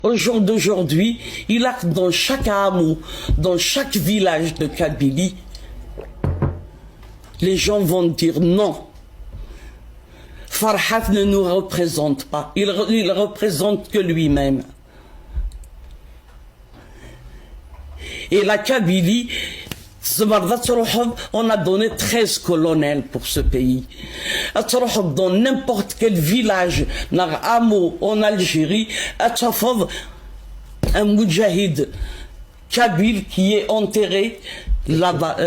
Au jour d'aujourd'hui, il a dans chaque hameau, dans chaque village de Kabylie, les gens vont dire non. Farhat ne nous représente pas, il représente que lui-même. Et la Kabylie, on a donné 13 colonels pour ce pays. Dans n'importe quel village, hameau en Algérie, un moudjahid kabyle qui est enterré là-bas.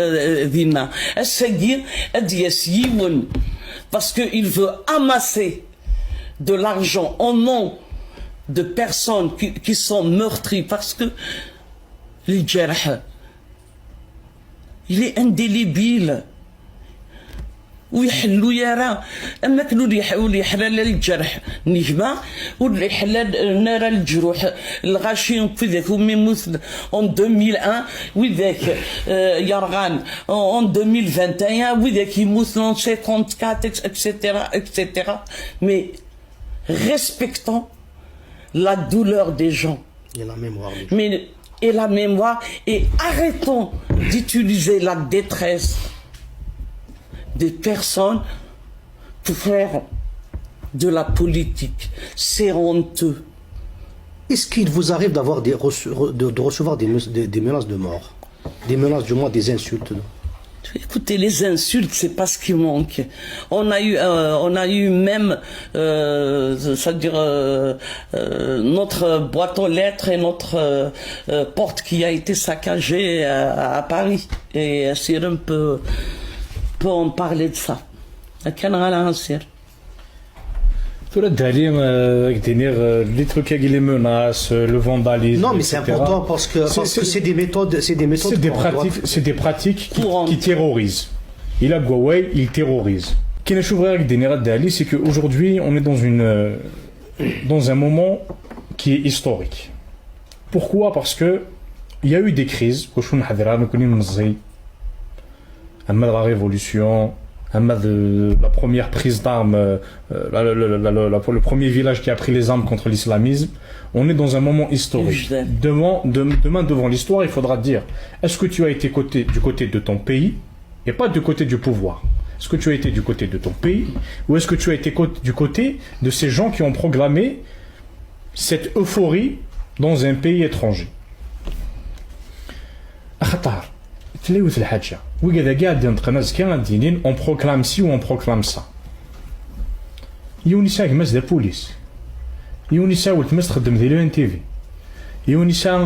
Parce qu'il veut amasser de l'argent au nom de personnes qui sont meurtries, parce que les jarh, il est indélébile. ويحلوا يرى اما كانوا اللي يحلل الجرح نجمه واللي يحلل نرى الجروح الغاشي في ذاك وميموت en 2001 وذاك يرغان en 2021 وذاك يموت en 54 etc. Mais respectons la douleur des gens et la mémoire des gens. Et la mémoire, et arrêtons d'utiliser la détresse des personnes pour faire de la politique. C'est honteux. Est-ce qu'il vous arrive de recevoir des menaces de mort, des menaces, du moins des insultes? Écoutez, les insultes, c'est pas ce qui manque. On a eu même, c'est-à-dire notre boîte aux lettres et notre porte qui a été saccagée à Paris. Et Sirim peut en parler de ça. Les trucs avec les menaces, le vandalisme. Non, mais c'est important parce que c'est des méthodes, c'est des pratiques qui terrorisent. Il a Huawei, il terrorise. C'est qu'aujourd'hui, on est dans un moment qui est historique. Pourquoi? Parce que il y a eu des crises. La révolution, la première prise d'armes, le premier village qui a pris les armes contre l'islamisme. On est dans un moment historique. Demain, devant l'histoire, il faudra dire, est-ce que tu as été du côté de ton pays et pas du côté du pouvoir? Est-ce que tu as été du côté de ton pays ou est-ce que tu as été du côté de ces gens qui ont proclamé cette euphorie dans un pays étranger? On proclame ci ou on proclame ça. يونسا كماس دا بوليس يونسا ولتمس تخدم ذي لو تي في يونسا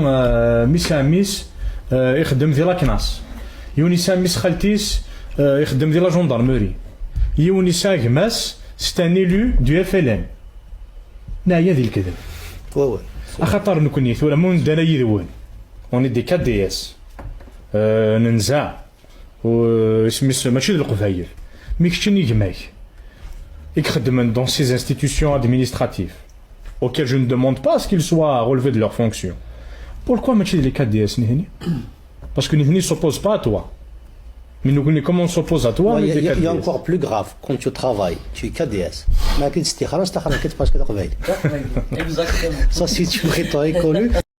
ميس يخدم ذي لاكناس يونسا ميس خالتيس يخدم ذي لا جوندارموري يونسا كماس سي ان ايلو دو اف ال ان نايا ذي الكذب اخاطر نكوني ثولا مون دانا يذون اوني دي 4 دي اس ننزع وسميس ماشي د القبايل مي كشتي يجمعك يخدم dans ces institutions administratives auxquelles je ne demande pas à ce qu'ils soient relevés de leurs fonctions. Pourquoi ماشي les 4 DS نهني? Parce que نهني s'oppose pas à toi. Mais nous comment on s'oppose à toi? Il y a encore plus grave quand tu travailles, tu es KDS. ما كنت استخلاص تخرج كنت باش كذا قبايل. Exactement. Ça c'est une rhétorique connue.